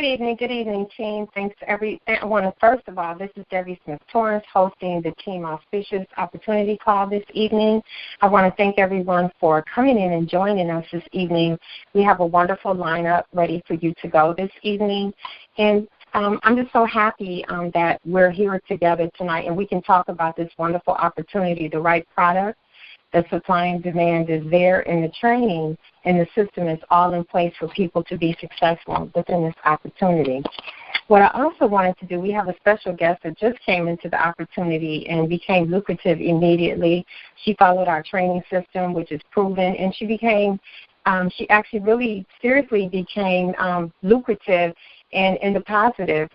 Good evening, team. Thanks to I want to, first of all, this is Debbie Smith-Torrence hosting the Team Auspicious Opportunity Call this evening. I want to thank everyone for coming in and joining us this evening. We have a wonderful lineup ready for you to go this evening. And I'm just so happy that we're here together tonight and we can talk about this wonderful opportunity, the right product. The supply and demand is there, and the training and the system is all in place for people to be successful within this opportunity. What I also wanted to do, we have a special guest that just came into the opportunity and became lucrative immediately. She followed our training system, which is proven, and she actually really seriously became lucrative and in the positive.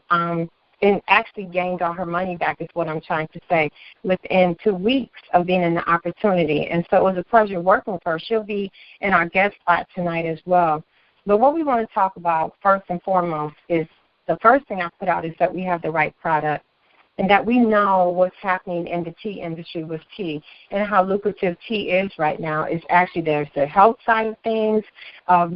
And actually gained all her money back is what I'm trying to say within 2 weeks of being in the opportunity. And so it was a pleasure working with her. She'll be in our guest spot tonight as well. But what we want to talk about first and foremost is the first thing I put out is that we have the right product and that we know what's happening in the tea industry with tea and how lucrative tea is right now. Is actually there's the health side of things,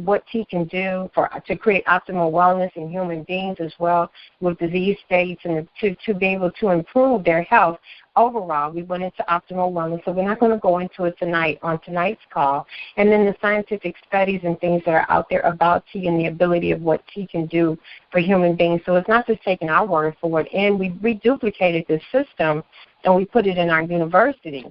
what tea can do to create optimal wellness in human beings as well with disease states and to be able to improve their health. Overall, we went into optimal wellness, so we're not going to go into it tonight on tonight's call. And then the scientific studies and things that are out there about tea and the ability of what tea can do for human beings. So it's not just taking our word for it. And we reduplicated this system and we put it in our university.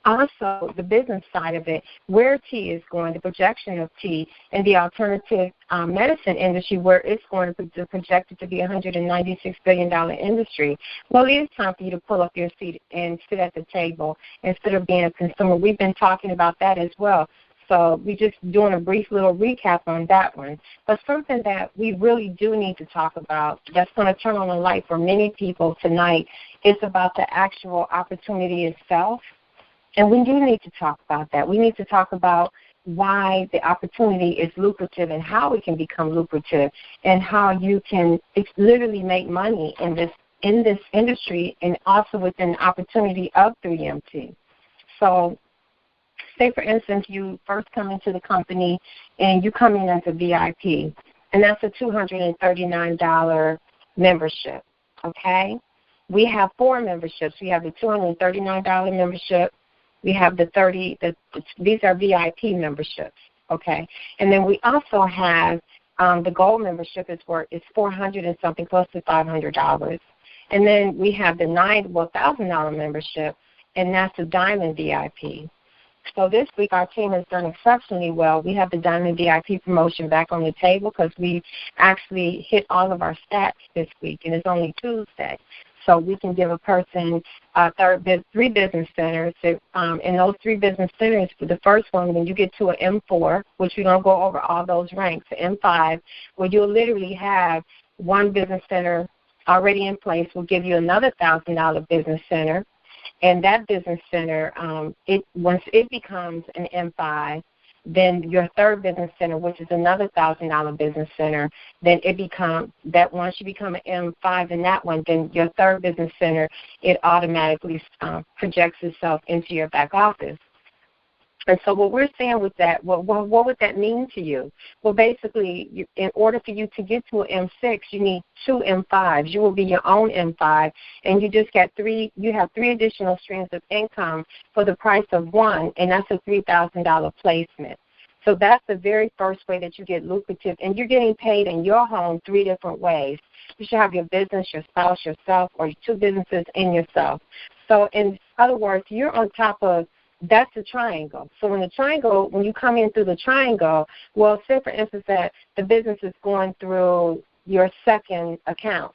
Also, the business side of it, where tea is going, the projection of tea, and the alternative medicine industry, where it's going to be projected to be a $196 billion industry. Well, it is time for you to pull up your seat and sit at the table instead of being a consumer. We've been talking about that as well. So we're just doing a brief little recap on that one. But something that we really do need to talk about that's going to turn on the light for many people tonight is about the actual opportunity itself. And we do need to talk about that. We need to talk about why the opportunity is lucrative and how it can become lucrative and how you can literally make money in this industry and also within the opportunity of 3MT. So say, for instance, you first come into the company and you come in as a VIP, and that's a $239 membership, okay? We have 4 memberships. We have the $239 membership. We have these are VIP memberships, okay? And then we also have the gold membership is $400 and something, close to $500. And then we have the $1,000 membership, and that's the diamond VIP. So this week our team has done exceptionally well. We have the diamond VIP promotion back on the table because we actually hit all of our stats this week, and it's only Tuesday. So we can give a person 3 business centers. In those 3 business centers, for the first one, when you get to an M4, which we don't go over all those ranks, an M5, where you'll literally have 1 business center already in place, will give you another $1,000 business center. And that business center, once it becomes an M5, then your 3rd business center, which is another $1,000 business center, then it becomes that once you become an M5 in that one, then your 3rd business center, it automatically projects itself into your back office. And so what we're saying with that, what would that mean to you? Well, basically, in order for you to get to an M6, you need 2 M5s. You will be your own M5, and you just get 3. You have 3 additional streams of income for the price of 1, and that's a $3,000 placement. So that's the very first way that you get lucrative, and you're getting paid in your home 3 different ways. You should have your business, your spouse, yourself, or 2 businesses and yourself. So in other words, you're on top of. That's the triangle. So when you come in through the triangle, well, say, for instance, that the business is going through your 2nd account.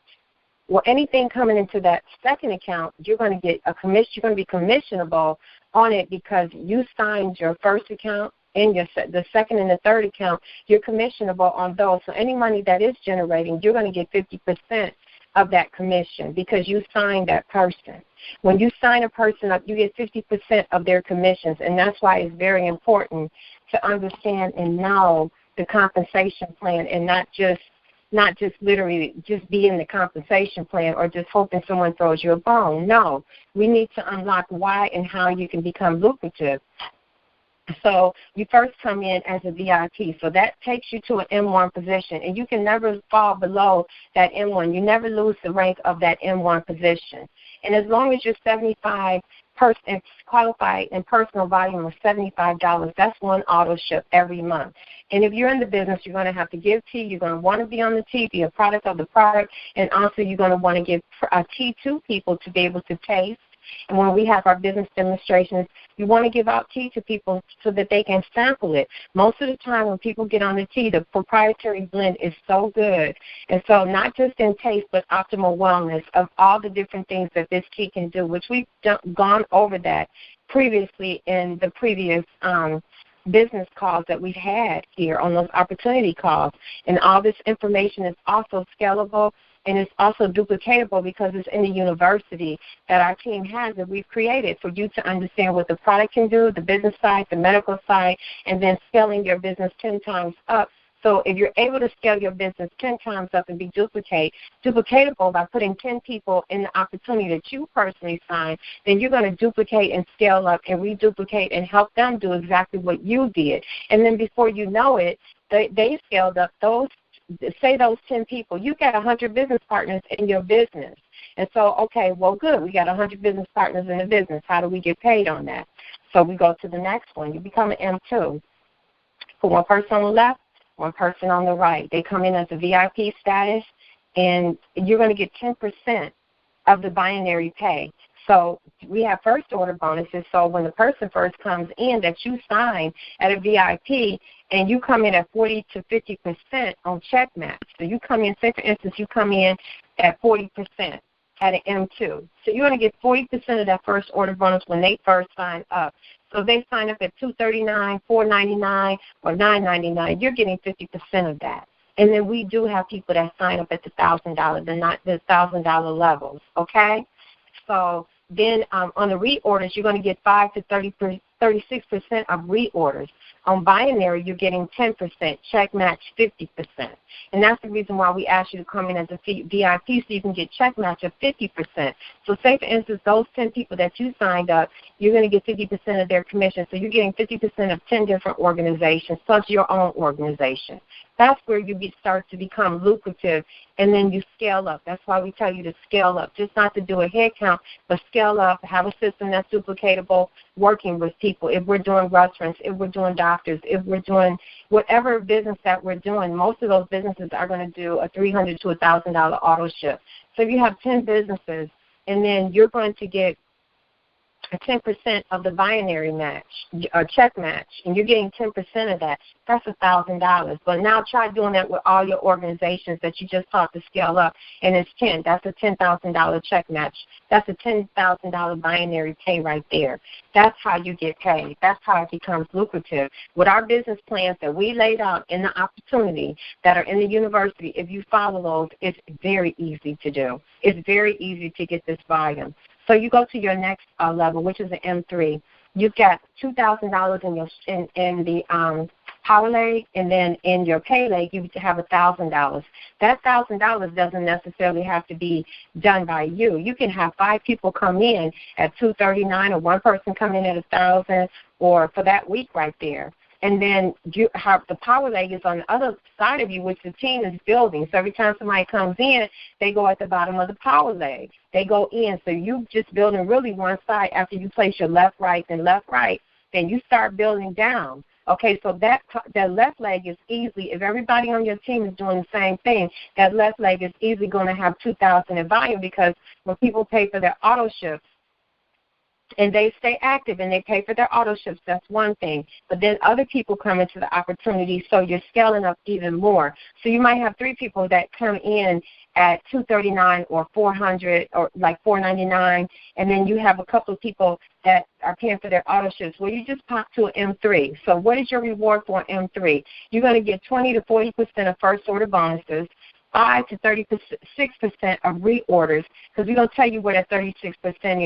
Well, anything coming into that 2nd account, you're going to get a commission. You're going to be commissionable on it because you signed your 1st account and the 2nd and the 3rd account. You're commissionable on those. So any money that is generating, you're going to get 50% of that commission because you signed that person. When you sign a person up, you get 50% of their commissions, and that's why it's very important to understand and know the compensation plan and not just literally just be in the compensation plan or just hoping someone throws you a bone. No, we need to unlock why and how you can become lucrative. So you first come in as a VIP. So that takes you to an M1 position, and you can never fall below that M1. You never lose the rank of that M1 position. And as long as you're 75 qualified and personal volume of $75, that's one auto ship every month. And if you're in the business, you're going to have to give tea. You're going to want to be on the tea, be a product of the product, and also you're going to want to give tea to people to be able to taste. And when we have our business demonstrations, you want to give out tea to people so that they can sample it. Most of the time when people get on the tea, the proprietary blend is so good. And so not just in taste, but optimal wellness of all the different things that this tea can do, which we've gone over that previously in the previous business calls that we've had here on those opportunity calls. And all this information is also scalable. And it's also duplicatable because it's in the university that our team has that we've created for you to understand what the product can do, the business side, the medical side, and then scaling your business 10 times up. So if you're able to scale your business 10 times up and be duplicatable by putting 10 people in the opportunity that you personally sign, then you're going to duplicate and scale up and reduplicate and help them do exactly what you did. And then before you know it, they scaled up those 10 people, you got 100 business partners in your business. And so, okay, well, good. We got 100 business partners in the business. How do we get paid on that? So we go to the next one. You become an M2. Put one person on the left, one person on the right. They come in as a VIP status, and you're going to get 10% of the binary pay. So we have first order bonuses. So when the person first comes in that you sign at a VIP and you come in at 40 to 50% on check match. So you come in, say for instance, you come in at 40% at an M2. So you're going to get 40% of that first order bonus when they first sign up. So if they sign up at $239, $499, or $999, you're getting 50% of that. And then we do have people that sign up at the $1,000, the $1,000 levels, okay? So then on the reorders, you're going to get 5 to 36% of reorders. On binary, you're getting 10%, check match 50%. And that's the reason why we ask you to come in as a VIP so you can get check match of 50%. So say, for instance, those 10 people that you signed up, you're going to get 50% of their commission. So you're getting 50% of 10 different organizations plus your own organization. That's where you start to become lucrative, and then you scale up. That's why we tell you to scale up, just not to do a head count, but scale up, have a system that's duplicatable, working with people. If we're doing restaurants, if we're doing doctors, if we're doing whatever business that we're doing, most of those businesses are going to do a $300 to $1,000 auto ship. So if you have 10 businesses, and then you're going to get 10% of the binary match, or check match, and you're getting 10% of that, that's $1,000. But now try doing that with all your organizations that you just taught to scale up, and it's 10. That's a $10,000 check match. That's a $10,000 binary pay right there. That's how you get paid. That's how it becomes lucrative. With our business plans that we laid out in the opportunity that are in the university, if you follow those, it's very easy to do. It's very easy to get this volume. So you go to your next level, which is an M3. You've got $2,000 in the power leg, and then in your pay leg, you have $1,000. That $1,000 doesn't necessarily have to be done by you. You can have 5 people come in at $239, or one person come in at $1,000, or for that week right there. And then you have the power leg is on the other side of you, which the team is building. So every time somebody comes in, they go at the bottom of the power leg. They go in. So you just building really one side. After you place your left, right, and left, right, then you start building down. Okay, so that left leg is easily, if everybody on your team is doing the same thing, that left leg is easily going to have 2,000 in volume, because when people pay for their auto shifts, and they stay active and they pay for their auto shifts, that's one thing. But then other people come into the opportunity, so you're scaling up even more. So you might have 3 people that come in at $239 or $400 or like $499, and then you have a couple of people that are paying for their auto shifts. Well, you just pop to an M3. So what is your reward for an M3? You're going to get 20 to 40% of first order bonuses, 5 to 36% of reorders, because we're going to tell you where that 36%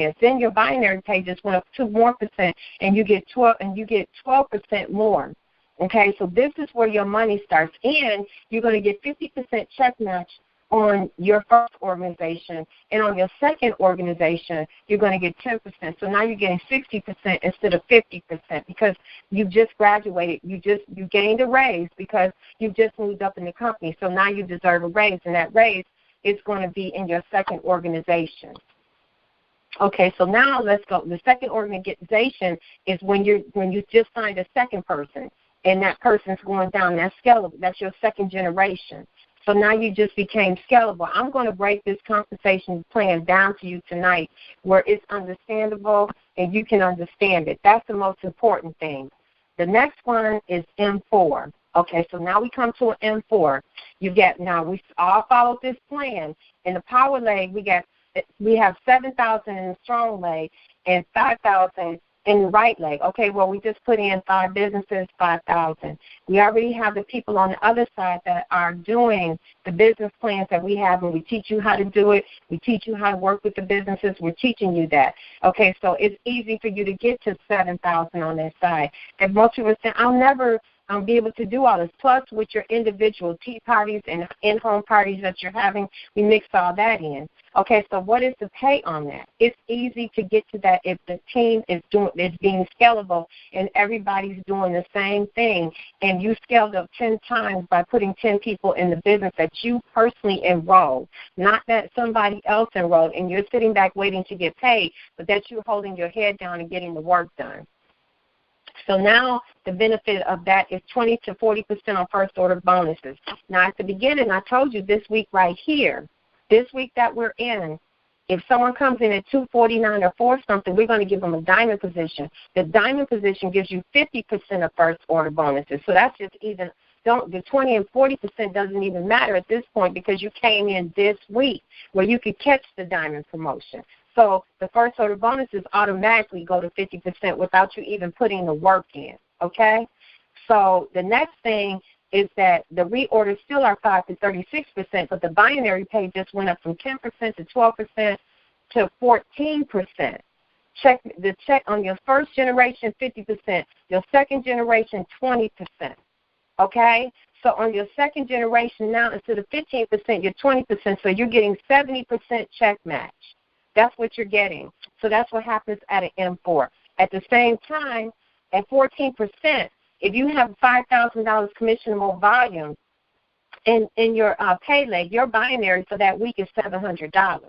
is. Then your binary pay just went up 2 more percent, and you get 12% more. Okay, so this is where your money starts, and you're going to get 50% check match on your first organization, and on your second organization, you're going to get 10%. So now you're getting 60% instead of 50% because you just graduated. You gained a raise because you just moved up in the company. So now you deserve a raise, and that raise is going to be in your second organization. Okay, so now let's go. The second organization is when you just signed a second person, and that person's going down. That's scalable. That's your second generation. So now you just became scalable. I'm going to break this compensation plan down to you tonight where it's understandable and you can understand it. That's the most important thing. The next one is M4. Okay, so now we come to an M4. Now we all followed this plan. In the power leg, we have 7,000 in the strong leg and 5,000 in the right leg. Okay, well, we just put in 5 businesses, 5,000. We already have the people on the other side that are doing the business plans that we have, and we teach you how to do it. We teach you how to work with the businesses. We're teaching you that. Okay, so it's easy for you to get to 7,000 on that side. And most people say, I'll never be able to do all this. Plus, with your individual tea parties and in-home parties that you're having, we mix all that in. Okay, so what is the pay on that? It's easy to get to that if the team is being scalable and everybody's doing the same thing, and you scaled up 10 times by putting 10 people in the business that you personally enrolled, not that somebody else enrolled, and you're sitting back waiting to get paid, but that you're holding your head down and getting the work done. So now the benefit of that is 20 to 40% on first order bonuses. Now at the beginning, I told you this week right here, this week that we're in, if someone comes in at 249 or 4 something, we're going to give them a diamond position. The diamond position gives you 50% of first order bonuses. So that's just even, the 20 and 40% doesn't even matter at this point because you came in this week where you could catch the diamond promotion. So the first order bonuses automatically go to 50% without you even putting the work in, okay? So the next thing is that the reorders still are 5 to 36%, but the binary pay just went up from 10% to 12% to 14%. Check on your first generation, 50%. Your second generation, 20%, okay? So on your second generation now, instead of 15%, you're 20%, so you're getting 70% check match. That's what you're getting. So that's what happens at an M4. At the same time, at 14%, if you have $5,000 commissionable volume in your pay leg, your binary for that week is $700.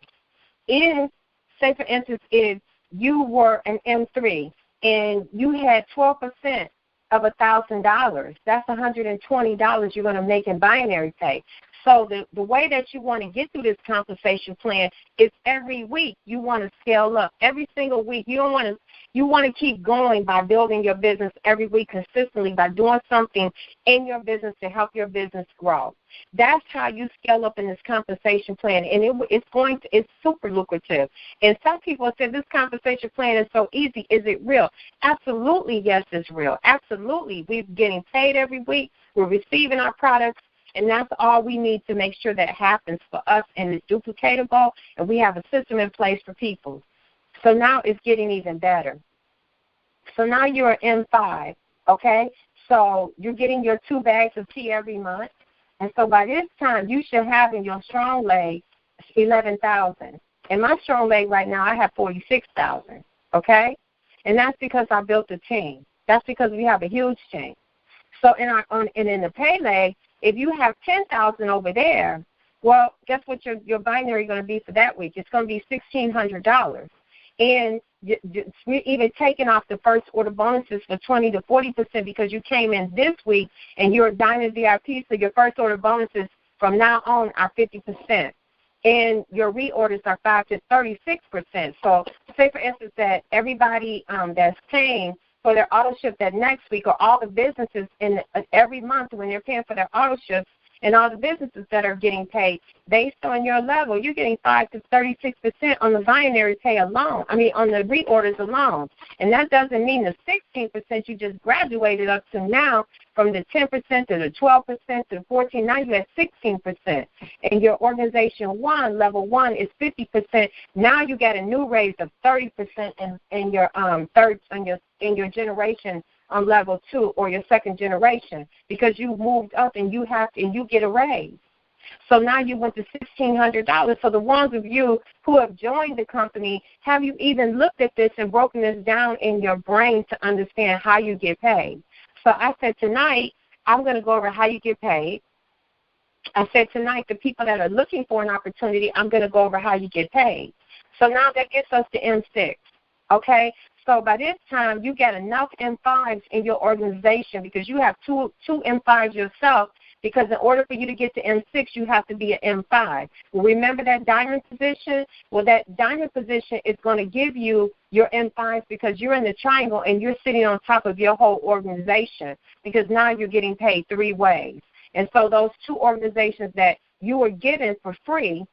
Say, for instance, if you were an M3 and you had 12% of $1,000, that's $120 you're going to make in binary pay. So the way that you want to get through this compensation plan is every week you want to scale up. Every single week you want to keep going by building your business every week consistently by doing something in your business to help your business grow. That's how you scale up in this compensation plan, and it's super lucrative. And some people say this compensation plan is so easy. Is it real? Absolutely, yes, it's real. Absolutely, we're getting paid every week. We're receiving our products. And that's all we need to make sure that happens for us, and it's duplicatable, and we have a system in place for people. So now it's getting even better. So now you're an M5, okay? So you're getting your 2 bags of tea every month. And so by this time, you should have in your strong leg 11,000. In my strong leg right now, I have 46,000, okay? And that's because I built a team. That's because we have a huge team. So in the pay leg, if you have 10,000 over there, well, guess what your binary is going to be for that week? It's going to be $1,600. And we're even taking off the first order bonuses for 20 to 40% because you came in this week and you're a diamond VIP, so your first order bonuses from now on are 50%. And your reorders are 5 to 36%. So say, for instance, that everybody that's paying for their auto ship that next week, or all the businesses every month when they're paying for their auto ships, and all the businesses that are getting paid based on your level, you're getting 5 to 36% on the binary pay alone. I mean, on the reorders alone. And that doesn't mean the 16% you just graduated up to now, from the 10% to the 12% to the 14%. Now you have 16%. And your organization level 1 is 50%. Now you get a new raise of 30% in your generation on level 2 or your second generation, because you moved up and you get a raise. So now you went to $1,600. So the ones of you who have joined the company, have you even looked at this and broken this down in your brain to understand how you get paid? So I said tonight, I'm going to go over how you get paid. I said tonight, the people that are looking for an opportunity, I'm going to go over how you get paid. So now that gets us to M6, okay? So by this time, you got enough M5s in your organization because you have two M5s yourself, because in order for you to get to M6, you have to be an M5. Well, remember that diamond position? Well, that diamond position is going to give you your M5s because you're in the triangle and you're sitting on top of your whole organization, because now you're getting paid 3 ways. And so those 2 organizations that you were given for free,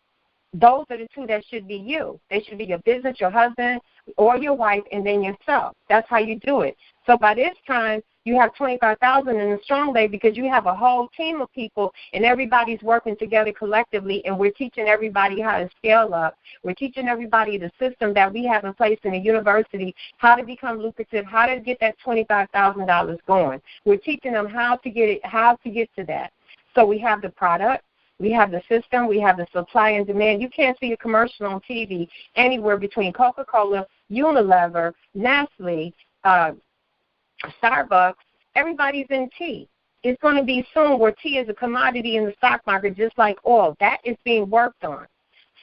those are the 2 that should be you. They should be your business, your husband, or your wife, and then yourself. That's how you do it. So by this time, you have $25,000 in the strong leg because you have a whole team of people, and everybody's working together collectively, and we're teaching everybody how to scale up. We're teaching everybody the system that we have in place in the university, how to become lucrative, how to get that $25,000 going. We're teaching them how to get to that. So we have the product. We have the system. We have the supply and demand. You can't see a commercial on TV anywhere between Coca-Cola, Unilever, Nestle, Starbucks. Everybody's in tea. It's going to be soon where tea is a commodity in the stock market just like oil. That is being worked on.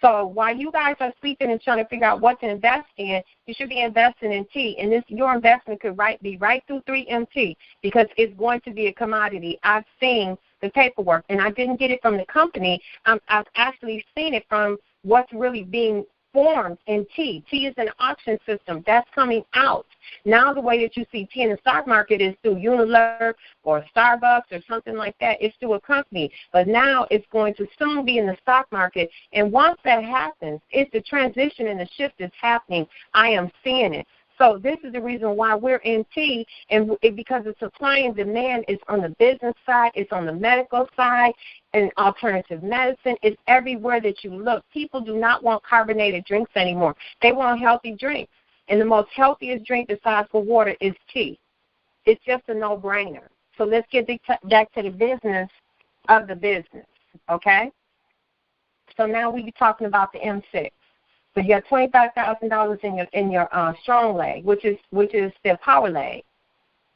So while you guys are sleeping and trying to figure out what to invest in, you should be investing in tea. And your investment could be right through 3MT because it's going to be a commodity. I've seen the paperwork, and I didn't get it from the company. I've actually seen it from what's really being formed in tea. Tea is an auction system that's coming out. Now the way that you see tea in the stock market is through Unilever or Starbucks or something like that. It's through a company. But now it's going to soon be in the stock market. And once that happens, it's the transition and the shift is happening. I am seeing it. So this is the reason why we're in tea, and because the supply and demand is on the business side, it's on the medical side, and alternative medicine. It's everywhere that you look. People do not want carbonated drinks anymore. They want healthy drinks. And the most healthiest drink besides for water is tea. It's just a no-brainer. So let's get back to the business of the business, okay? So now we'll be talking about the M6. So you have $25,000 in your strong leg, which is the power leg,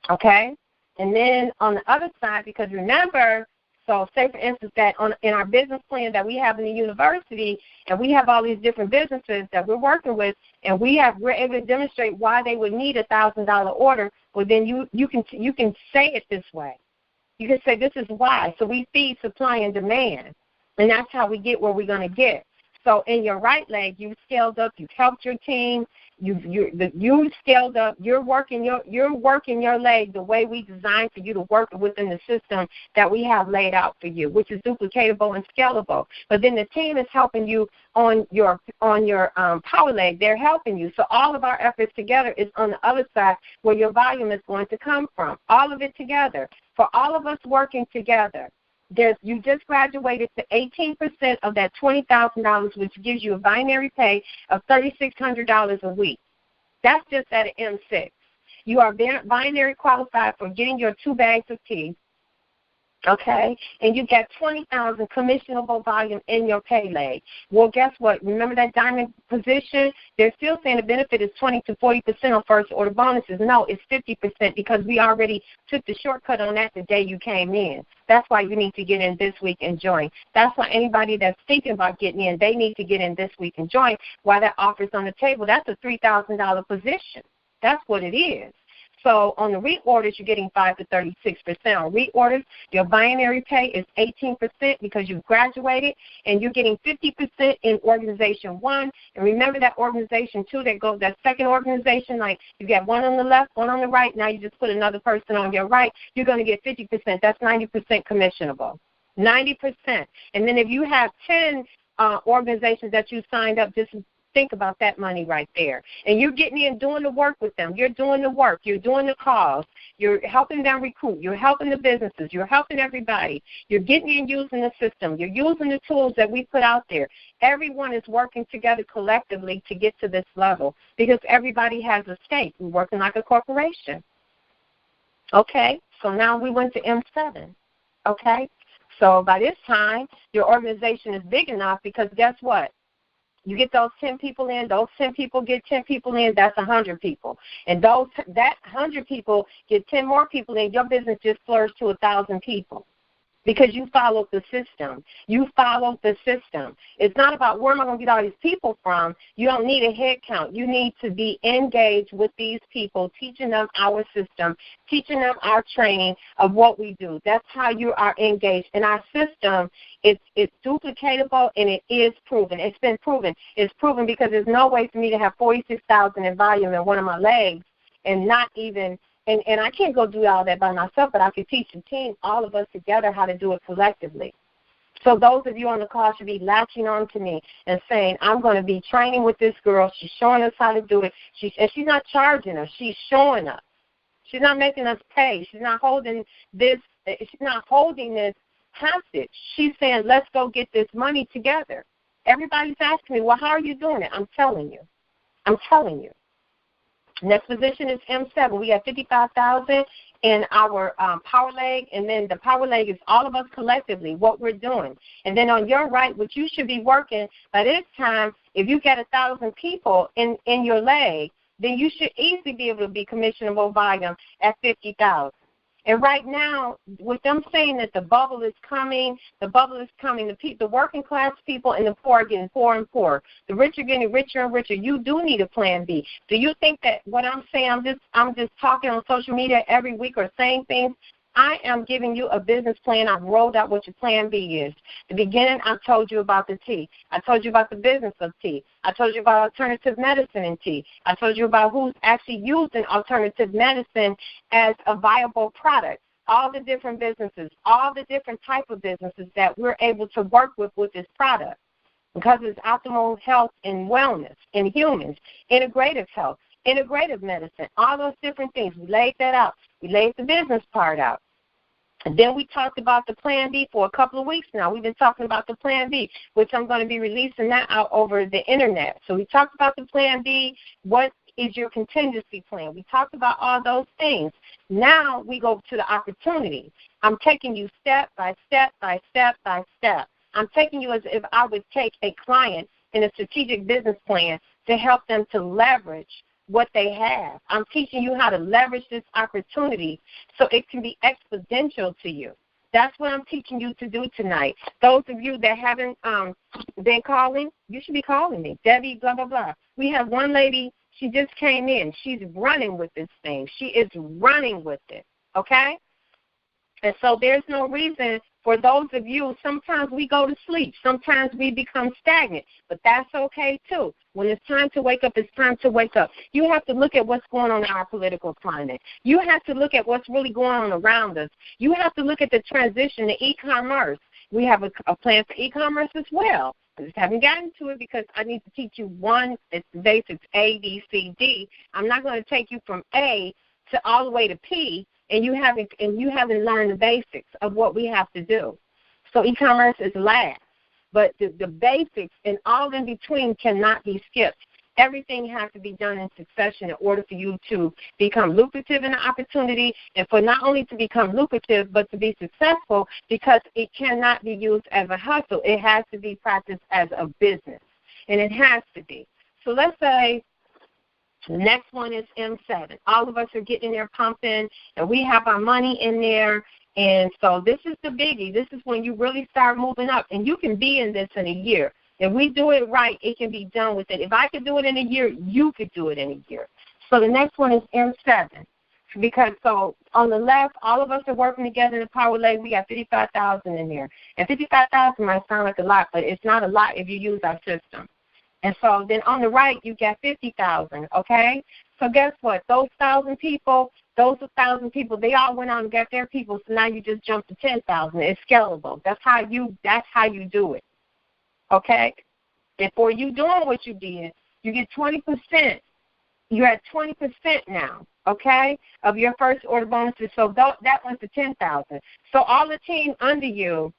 okay? And then on the other side, because remember, so say for instance that in our business plan that we have in the university, and we have all these different businesses that we're working with, and we're able to demonstrate why they would need a $1,000 order. Well, then you can say it this way. You can say this is why. So we feed supply and demand, and that's how we get where we're going to get. So in your right leg, you scaled up. You've helped your team. You scaled up. You're working your leg the way we designed for you to work within the system that we have laid out for you, which is duplicatable and scalable. But then the team is helping you on your power leg. They're helping you. So all of our efforts together is on the other side where your volume is going to come from. All of it together. For all of us working together. You just graduated to 18% of that $20,000, which gives you a binary pay of $3,600 a week. That's just at an M6. You are binary qualified for getting your 2 bags of tea, okay? And you get $20,000 commissionable volume in your pay leg. Well, guess what? Remember that diamond position? They're still saying the benefit is 20 to 40% on first order bonuses. No, it's 50% because we already took the shortcut on that the day you came in. That's why you need to get in this week and join. That's why anybody that's thinking about getting in, they need to get in this week and join. While that offer's on the table, that's a $3,000 position. That's what it is. So on the reorders, you're getting 5 to 36%. On reorders, your binary pay is 18% because you've graduated, and you're getting 50% in organization 1. And remember that organization 2 that second organization, like you got one on the left, one on the right. Now you just put another person on your right. You're going to get 50%. That's 90% commissionable. 90%. And then if you have 10 organizations that you signed up, just think about that money right there. And you're getting in doing the work with them. You're doing the work. You're doing the calls. You're helping them recruit. You're helping the businesses. You're helping everybody. You're getting in using the system. You're using the tools that we put out there. Everyone is working together collectively to get to this level because everybody has a stake. We're working like a corporation. Okay, so now we went to M7. Okay, So by this time, your organization is big enough because guess what? You get those 10 people in, those 10 people get 10 people in, that's 100 people. And that 100 people get 10 more people in, your business just flourished to 1,000 people. Because you followed the system. You followed the system. It's not about where am I going to get all these people from. You don't need a head count. You need to be engaged with these people, teaching them our system, teaching them our training of what we do. That's how you are engaged. And our system, it's duplicatable, and it is proven. It's been proven. It's proven because there's no way for me to have 46,000 in volume in one of my legs and not even And I can't go do all that by myself, but I could teach the team, all of us together, how to do it collectively. So those of you on the call should be latching on to me and saying, I'm going to be training with this girl. She's showing us how to do it. And she's not charging us. She's showing us. She's not making us pay. She's not holding this. She's not holding this hostage. She's saying, let's go get this money together. Everybody's asking me, well, how are you doing it? I'm telling you. I'm telling you. Next position is M7. We have 55,000 in our power leg, and then the power leg is all of us collectively, what we're doing. And then on your right, what you should be working by this time, if you get 1,000 people in your leg, then you should easily be able to be commissionable volume at 50,000. And right now, with them saying that the bubble is coming, the working class people and the poor are getting poorer and poorer. The rich are getting richer and richer. You do need a plan B. Do you think that what I'm saying, I'm just talking on social media every week or saying things? I am giving you a business plan. I've rolled out what your plan B is. The beginning, I told you about the tea. I told you about the business of tea. I told you about alternative medicine in tea. I told you about who's actually using alternative medicine as a viable product. All the different businesses, all the different type of businesses that we're able to work with this product, because it's optimal health and wellness in humans, integrative health, integrative medicine, all those different things. We laid that out. We laid the business part out. And then we talked about the Plan B for a couple of weeks now. We've been talking about the Plan B, which I'm going to be releasing that out over the Internet. So we talked about the Plan B. What is your contingency plan? We talked about all those things. Now we go to the opportunity. I'm taking you step by step by step by step. I'm taking you as if I would take a client in a strategic business plan to help them to leverage what they have. I'm teaching you how to leverage this opportunity so it can be exponential to you. That's what I'm teaching you to do tonight. Those of you that haven't been calling, you should be calling me. Debbie, blah, blah, blah. We have one lady, she just came in. She's running with this thing. She is running with it, okay? And so there's no reason for those of you, sometimes we go to sleep. Sometimes we become stagnant, but that's okay too. When it's time to wake up, it's time to wake up. You have to look at what's going on in our political climate. You have to look at what's really going on around us. You have to look at the transition to e-commerce. We have a plan for e-commerce as well. I just haven't gotten to it because I need to teach you one. It's the basics, A, B, C, D. I'm not going to take you from A to all the way to P, and you haven't learned the basics of what we have to do. So e-commerce is last, but the basics and all in between cannot be skipped. Everything has to be done in succession in order for you to become lucrative in the opportunity, and for not only to become lucrative, but to be successful, because it cannot be used as a hustle. It has to be practiced as a business, and it has to be. So let's say the next one is M7. All of us are getting there pumping, and we have our money in there. And so this is the biggie. This is when you really start moving up, and you can be in this in a year. If we do it right, it can be done with it. If I could do it in a year, you could do it in a year. So the next one is M7. Because so on the left, all of us are working together in the power leg. We got 55,000 in there. And 55,000 might sound like a lot, but it's not a lot if you use our system. And so then on the right, you got 50,000, okay? So guess what? Those 1,000 people, they all went on and got their people, so now you just jumped to 10,000. It's scalable. That's how you do it, okay? And for you doing what you did, you get 20%. You're at 20% now, okay, of your first order bonuses. So that went to 10,000. So all the team under you,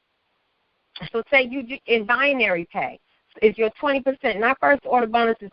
so say you in binary pay, is your 20%, not first order bonuses,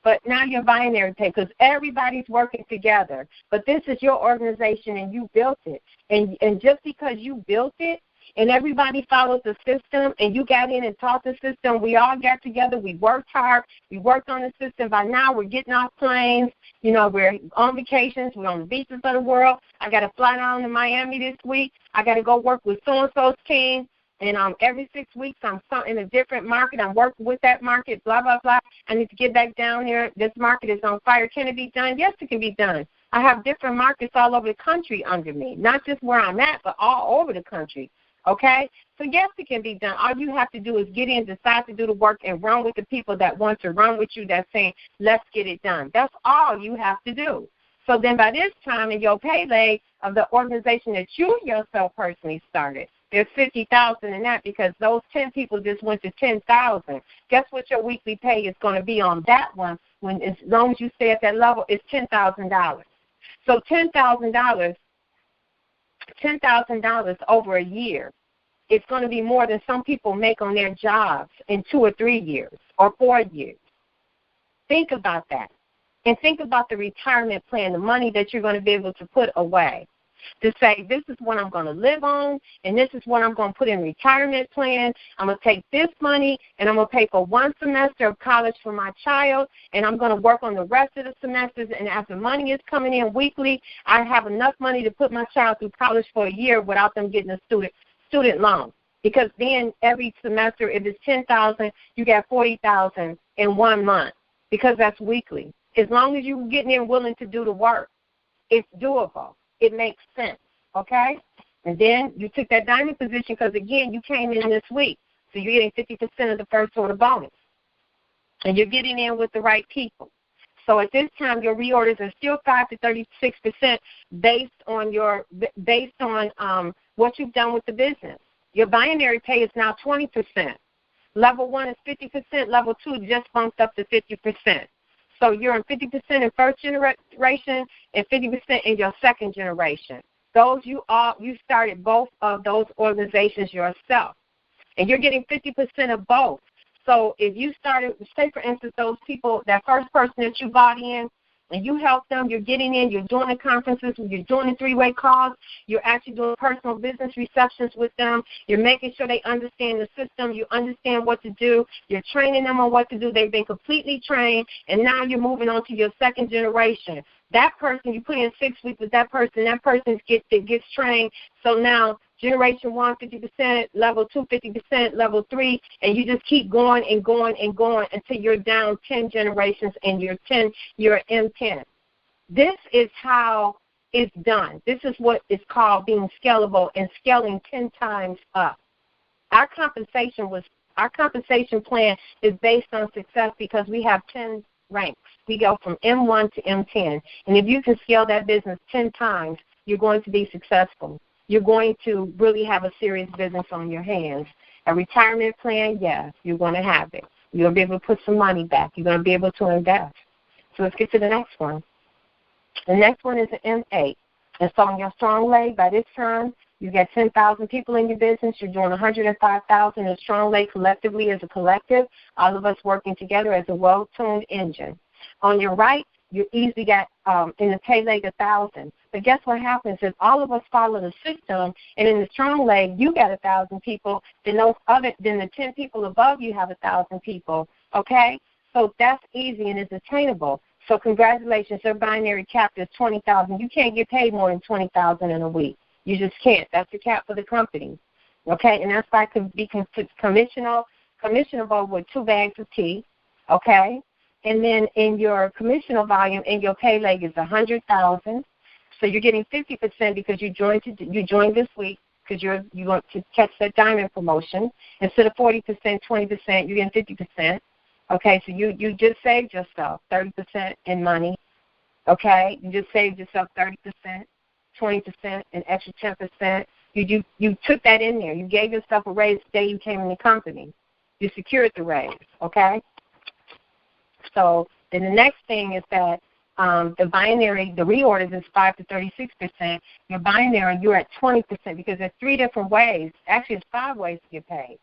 but now you're binary pay because everybody's working together. But this is your organization and you built it. And just because you built it, and everybody followed the system, and you got in and taught the system. We all got together. We worked hard. We worked on the system. By now, we're getting off planes. You know, we're on vacations. We're on the beaches of the world. I got to fly down to Miami this week. I got to go work with so-and-so's team. And every 6 weeks, I'm in a different market. I'm working with that market, blah, blah, blah. I need to get back down here. This market is on fire. Can it be done? Yes, it can be done. I have different markets all over the country under me, not just where I'm at, but all over the country, okay? So, yes, it can be done. All you have to do is get in, decide to do the work, and run with the people that want to run with you that's saying, let's get it done. That's all you have to do. So then by this time in your pay leg of the organization that you yourself personally started, there's $50,000 in that because those 10 people just went to $10,000. Guess what your weekly pay is going to be on that one? When as long as you stay at that level, it's $10,000. So $10,000 over a year, it's going to be more than some people make on their jobs in 2 or 3 years or 4 years. Think about that. And think about the retirement plan, the money that you're going to be able to put away. To say, this is what I'm going to live on, and this is what I'm going to put in retirement plan. I'm going to take this money, and I'm going to pay for 1 semester of college for my child, and I'm going to work on the rest of the semesters, and as the money is coming in weekly, I have enough money to put my child through college for a year without them getting a student loan. Because then every semester, if it's $10,000, you get $40,000 in 1 month because that's weekly. As long as you're getting in willing to do the work, it's doable. It makes sense, okay? And then you took that diamond position because, again, you came in this week. So you're getting 50% of the first order bonus. And you're getting in with the right people. So at this time, your reorders are still 5 to 36% based on what you've done with the business. Your binary pay is now 20%. Level 1 is 50%. Level 2 just bumped up to 50%. So you're in 50% in first generation and 50% in your second generation. Those you started both of those organizations yourself. And you're getting 50% of both. So if you started, say for instance, those people, that first person that you bought in, and you help them, you're getting in, you're doing the conferences, you're doing the 3-way calls, you're actually doing personal business receptions with them, you're making sure they understand the system, you understand what to do, you're training them on what to do, they've been completely trained, and now you're moving on to your second generation. That person, you put in 6 weeks with that person gets trained, so now generation 1, 50%, level 2, 50%, level 3, and you just keep going and going and going until you're down 10 generations and you're M10. This is how it's done. This is what is called being scalable and scaling 10 times up. Our compensation plan is based on success because we have 10 ranks. We go from M1 to M10, and if you can scale that business 10 times, you're going to be successful. You're going to really have a serious business on your hands. A retirement plan, yes, you're going to have it. You're going to be able to put some money back. You're going to be able to invest. So let's get to the next one. The next one is an M8. And so on your strong leg, by this time, you got 10,000 people in your business. You're doing 105,000 in strong leg collectively as a collective, all of us working together as a well-tuned engine. On your right, you easily got in the pay leg 1,000. But guess what happens is all of us follow the system, and in the strong leg, you got 1,000 people. Then the 10 people above you have 1,000 people. Okay, so that's easy and it's attainable. So congratulations, your binary cap is 20,000. You can't get paid more than 20,000 in a week. You just can't. That's the cap for the company. Okay, and that's why it can be commissionable with 2 bags of tea. Okay. And then in your commissional volume, in your pay leg is 100,000. So you're getting 50% because you joined this week because you want to catch that diamond promotion. Instead of 40%, 20%, you're getting 50%. Okay, so you just saved yourself 30% in money. Okay, you just saved yourself 30%, 20%, an extra 10%. You took that in there. You gave yourself a raise the day you came in the company. You secured the raise. Okay. So then the next thing is that the binary, the reorders is 5 to 36%. Your binary, you're at 20% because there's 3 different ways. Actually, it's 5 ways to get paid.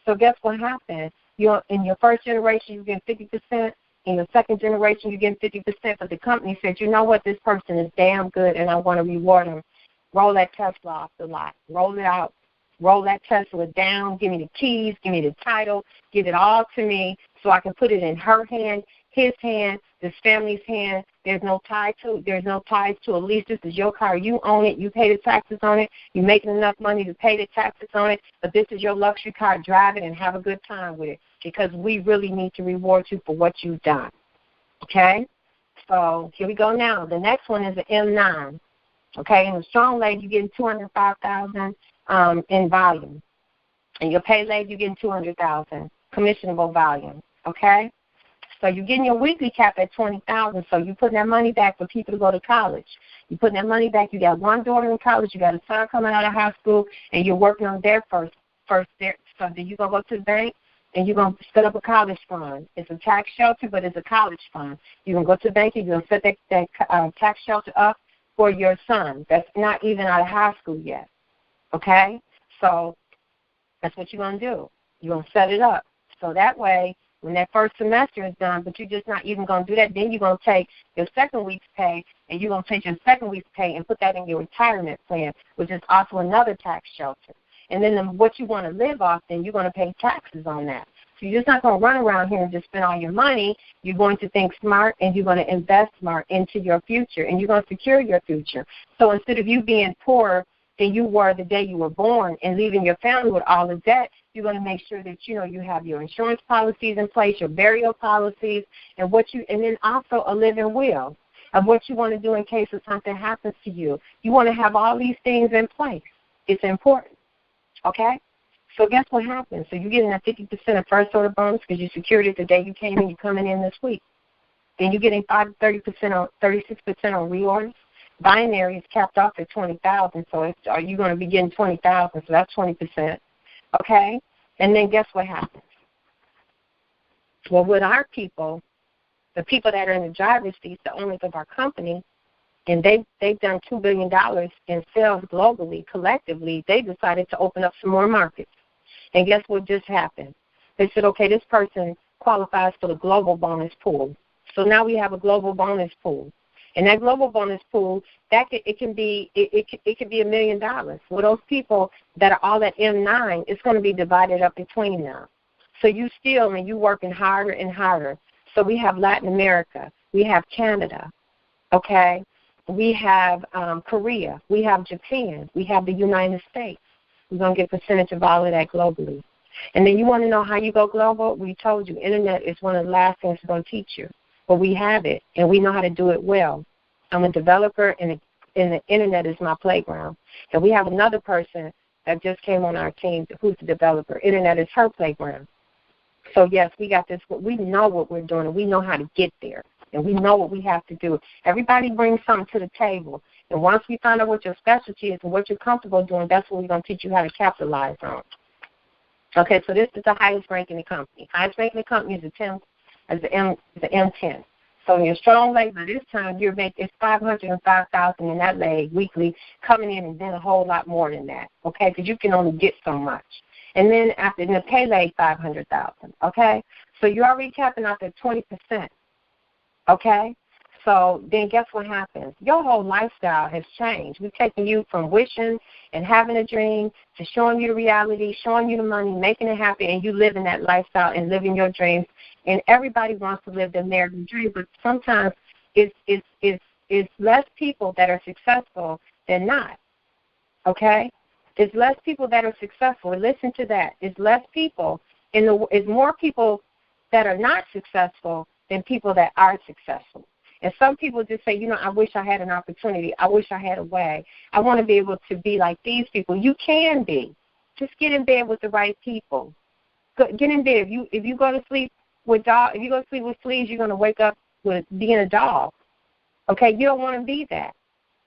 So guess what happens? In your first generation, you get 50%. In your second generation, you get 50%. But the company said, you know what, this person is damn good, and I want to reward them. Roll that Tesla off the lot. Roll it out. roll that Tesla down, give me the keys, give me the title, give it all to me so I can put it in her hand, his hand, this family's hand. There's no ties to a lease. This is your car. You own it. You pay the taxes on it. You're making enough money to pay the taxes on it. But this is your luxury car. Drive it and have a good time with it because we really need to reward you for what you've done. Okay? So here we go now. The next one is an M9. Okay? And the strong lady, you're getting $205,000 in volume. And your pay lady, you're getting $200,000 commissionable volume. Okay? So you're getting your weekly cap at $20,000. So you're putting that money back for people to go to college. You're putting that money back. You got one daughter in college. You got a son coming out of high school, and you're working on their first there. So then you're going to go to the bank, and you're going to set up a college fund. It's a tax shelter, but it's a college fund. You're going to go to the bank, and you're going to set that tax shelter up for your son that's not even out of high school yet. Okay? So that's what you're going to do. You're going to set it up. So that way, when that first semester is done, but you're just not even going to do that, then you're going to take your second week's pay, and you're going to take your second week's pay and put that in your retirement plan, which is also another tax shelter. And then what you want to live off, then you're going to pay taxes on that. So you're just not going to run around here and just spend all your money. You're going to think smart, and you're going to invest smart into your future, and you're going to secure your future. So instead of you being poorer than you were the day you were born and leaving your family with all the debt, you're going to make sure that, you have your insurance policies in place, your burial policies, and then also a living will of what you want to do in case of something happens to you. You want to have all these things in place. It's important. Okay? So guess what happens? So you're getting that 50% of first order bonus because you secured it the day you came in. You're coming in this week. Then you're getting 36% on reorders. Binary is capped off at $20,000. So are you going to be getting $20,000? So that's 20%. Okay? And then guess what happens? Well, with our people, the people that are in the driver's seats, the owners of our company, and they've done $2 billion in sales globally, collectively, they decided to open up some more markets. And guess what just happened? They said, okay, this person qualifies for the global bonus pool. So now we have a global bonus pool. And that global bonus pool, it can be $1 million. Well, those people that are all at M9, it's going to be divided up between them. So you working harder and harder. So we have Latin America, we have Canada, okay, we have Korea, we have Japan, we have the United States. We're going to get a percentage of all of that globally. And then you want to know how you go global? We told you, internet is one of the last things we're going to teach you. But we have it, and we know how to do it well. I'm a developer, and the internet is my playground. And we have another person that just came on our team who's a developer. Internet is her playground. So, yes, we got this. We know what we're doing, and we know how to get there, and we know what we have to do. Everybody brings something to the table. And once we find out what your specialty is and what you're comfortable doing, that's what we're going to teach you how to capitalize on. Okay, so this is the highest rank in the company. Highest rank in the company is the M10. So in your strong labor this time, it's $505,000 in that leg weekly coming in, and then a whole lot more than that. Okay, because you can only get so much. And then after in the pay leg, $500,000. Okay, so you're already capping out at 20%. Okay, so then guess what happens? Your whole lifestyle has changed. We've taken you from wishing and having a dream to showing you the reality, showing you the money, making it happen, and you living that lifestyle and living your dreams. And everybody wants to live the American dream, but sometimes it's less people that are successful than not. Okay? It's less people that are successful. Listen to that. It's less people, it's more people that are not successful than people that are successful. And some people just say, I wish I had an opportunity. I wish I had a way. I want to be able to be like these people. You can be. Just get in bed with the right people. Get in bed. If you go to sleep with fleas, you're going to wake up with being a dog. Okay? You don't want to be that.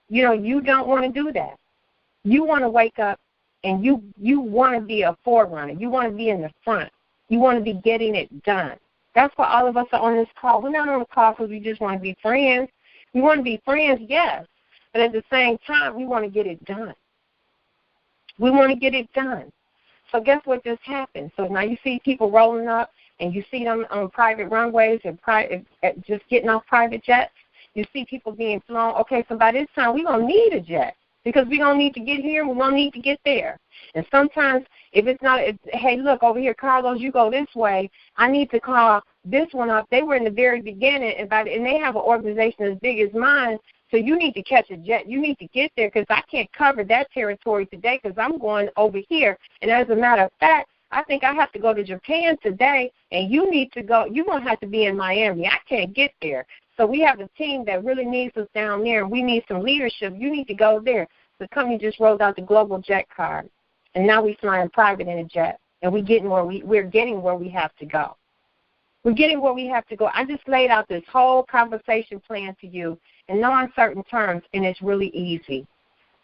You don't want to do that. You want to wake up and you want to be a forerunner. You want to be in the front. You want to be getting it done. That's why all of us are on this call. We're not on the call because we just want to be friends. We want to be friends, yes, but at the same time, we want to get it done. We want to get it done. So guess what just happened? So now you see people rolling up, and you see them on private runways and just getting off private jets. You see people being flown. Okay, so by this time, we're going to need a jet. because we don't need to get here, we don't need to get there. And sometimes if it's not, hey, look, over here, Carlos, you go this way, I need to call this one up. They were in the very beginning, and they have an organization as big as mine, so you need to catch a jet. You need to get there because I can't cover that territory today because I'm going over here. And as a matter of fact, I think I have to go to Japan today, and you need to go. You're going to have to be in Miami. I can't get there. So we have a team that really needs us down there, and we need some leadership. You need to go there. The company just rolled out the global jet card, and now we're flying private in a jet, and we're getting where we have to go. We're getting where we have to go. I just laid out this whole compensation plan to you in no uncertain terms, and it's really easy.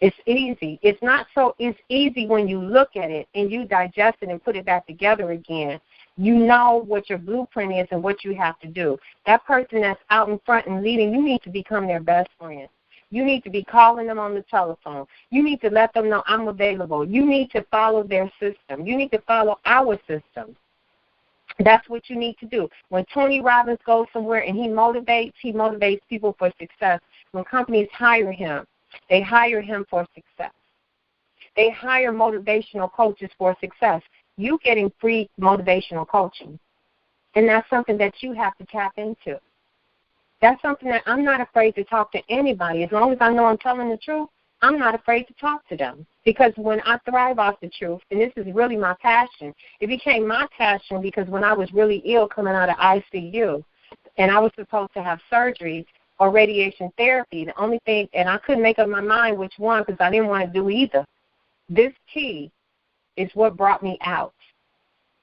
It's easy. It's easy when you look at it and you digest it and put it back together again. You know what your blueprint is and what you have to do. That person that's out in front and leading, you need to become their best friend. You need to be calling them on the telephone. You need to let them know I'm available. You need to follow their system. You need to follow our system. That's what you need to do. When Tony Robbins goes somewhere and he motivates people for success. When companies hire him, they hire him for success. They hire motivational coaches for success. You getting free motivational coaching. And that's something that you have to tap into. That's something that I'm not afraid to talk to anybody. As long as I know I'm telling the truth, I'm not afraid to talk to them. Because when I thrive off the truth, and this is really my passion, it became my passion because when I was really ill coming out of ICU, and I was supposed to have surgery or radiation therapy, the only thing, and I couldn't make up my mind which one because I didn't want to do either. This tea is what brought me out.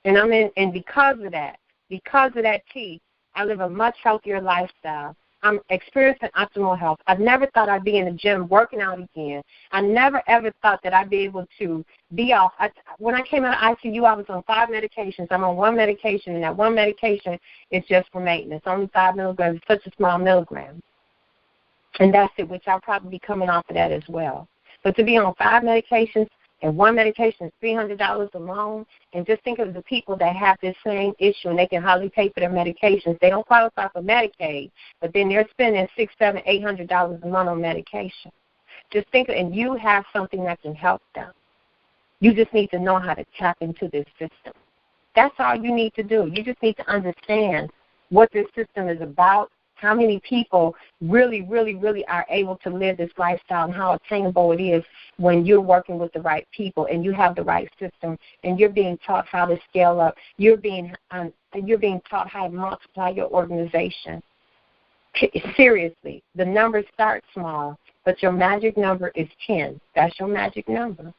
And because of that tea, I live a much healthier lifestyle. I'm experiencing optimal health. I've never thought I'd be in the gym working out again. I never, ever thought that I'd be able to be off. When I came out of ICU, I was on 5 medications. I'm on 1 medication, and that 1 medication is just for maintenance. Only 5 milligrams, such a small milligram. And that's it, which I'll probably be coming off of that as well. But to be on 5 medications, and 1 medication is $300 alone, and just think of the people that have this same issue and they can hardly pay for their medications. They don't qualify for Medicaid, but then they're spending $600, $700, $800 a month on medication. Just think, and you have something that can help them. You just need to know how to tap into this system. That's all you need to do. You just need to understand what this system is about, how many people really, really, really are able to live this lifestyle and how attainable it is when you're working with the right people and you have the right system and you're being taught how to scale up. You're being taught how to multiply your organization. Seriously, the numbers start small, but your magic number is 10. That's your magic number.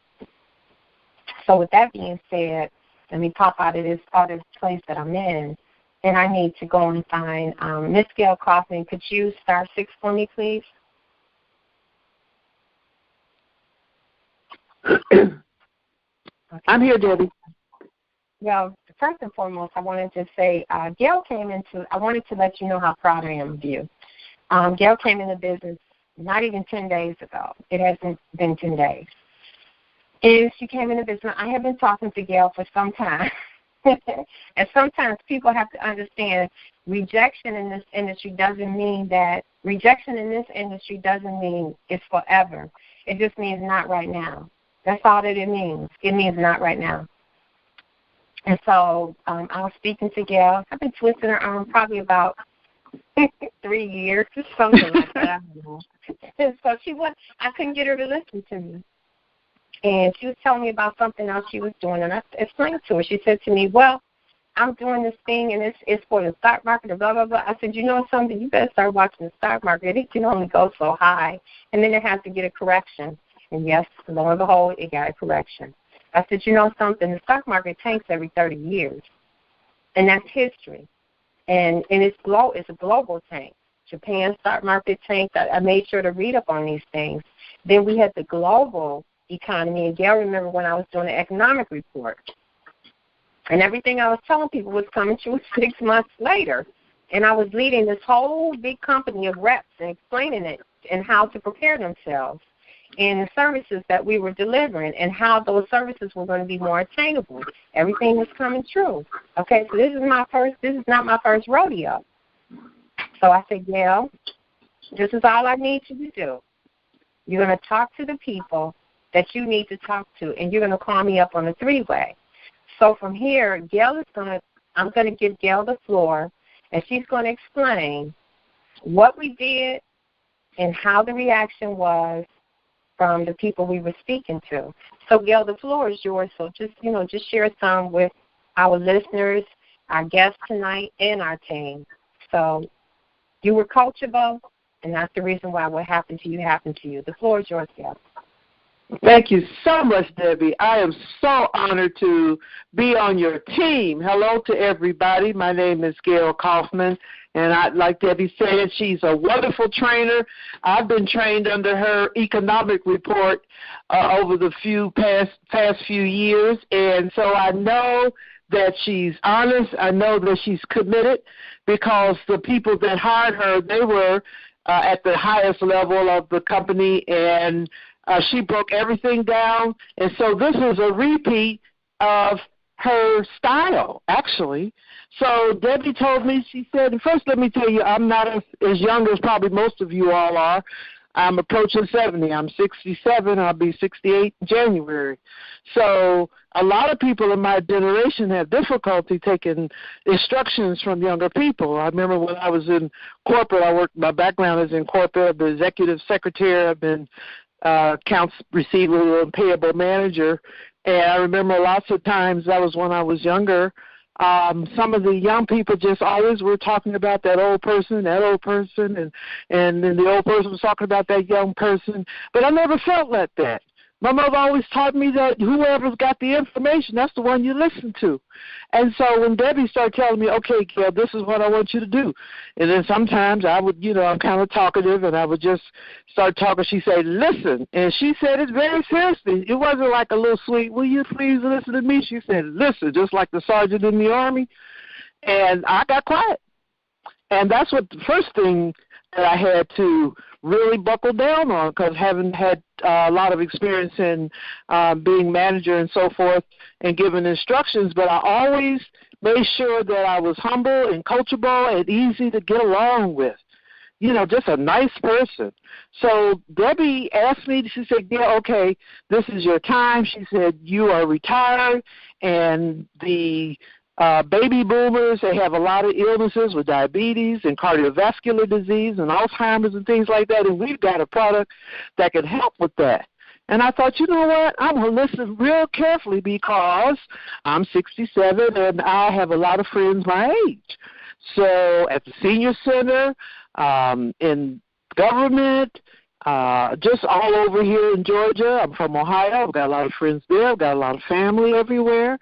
So with that being said, let me pop out of this place that I'm in. And I need to go and find Miss Gail Kaufman. Could you star 6 for me, please? Okay. I'm here, Debbie. Well, first and foremost, I wanted to say Gail I wanted to let you know how proud I am of you. Gail came into business not even 10 days ago. It hasn't been 10 days. And she came into business. I have been talking to Gail for some time. And sometimes people have to understand rejection in this industry doesn't mean it's forever. It just means not right now. That's all that it means. It means not right now. And so I was speaking to Gail. I've been twisting her arm probably about 3 years or something like that. I don't know. And so I couldn't get her to listen to me. And she was telling me about something else she was doing, and I explained to her. She said to me, well, I'm doing this thing, and it's for the stock market, and blah, blah, blah. I said, you know something? You better start watching the stock market. It can only go so high, and then it has to get a correction. And, yes, lo and behold, it got a correction. I said, you know something? The stock market tanks every 30 years, and that's history. And it's a global tank. Japan stock market tanked. I made sure to read up on these things. Then we had the global economy, and Gail remember when I was doing the economic report. And everything I was telling people was coming true 6 months later. And I was leading this whole big company of reps and explaining it and how to prepare themselves and the services that we were delivering and how those services were going to be more attainable. Everything was coming true. Okay, so this is not my first rodeo. So I said, Gail, this is all I need you to do. You're going to talk to the people that you need to talk to, and you're going to call me up on a three-way. So from here, I'm going to give Gail the floor, and she's going to explain what we did and how the reaction was from the people we were speaking to. So, Gail, the floor is yours. So just share some with our listeners, our guests tonight, and our team. So you were coachable, and that's the reason why what happened to you happened to you. The floor is yours, Gail. Thank you so much, Debbie. I am so honored to be on your team. Hello to everybody. My name is Gail Kaufman, and like Debbie said, she's a wonderful trainer. I've been trained under her economic report over the past few years, and so I know that she's honest. I know that she's committed because the people that hired her, they were at the highest level of the company, and she broke everything down. And so this is a repeat of her style, actually. So Debbie told me, she said, first let me tell you, I'm not as young as probably most of you all are. I'm approaching 70. I'm 67. I'll be 68 in January. So a lot of people in my generation have difficulty taking instructions from younger people. I remember when I was in corporate, my background is in corporate. I've been executive secretary. I've been accounts receivable and payable manager. And I remember lots of times, that was when I was younger, some of the young people just always were talking about that old person, and then the old person was talking about that young person. But I never felt like that. My mother always taught me that whoever's got the information, that's the one you listen to. And so when Debbie started telling me, okay, Gail, this is what I want you to do. And then sometimes I would, I'm kind of talkative, and I would just start talking. She'd say, listen. And she said it very seriously. It wasn't like a little sweet, will you please listen to me? She said, listen, just like the sergeant in the Army. And I got quiet. And that's what the first thing that I had to really buckle down on, because having had a lot of experience in being manager and so forth and giving instructions, but I always made sure that I was humble and coachable and easy to get along with. Just a nice person. So Debbie asked me, she said, yeah, okay, this is your time. She said, you are retired, and the baby boomers, they have a lot of illnesses with diabetes and cardiovascular disease and Alzheimer's and things like that, and we've got a product that can help with that. And I thought, you know what, I'm going to listen real carefully because I'm 67 and I have a lot of friends my age. So at the senior center, in government, just all over here in Georgia. I'm from Ohio. I've got a lot of friends there. I've got a lot of family everywhere.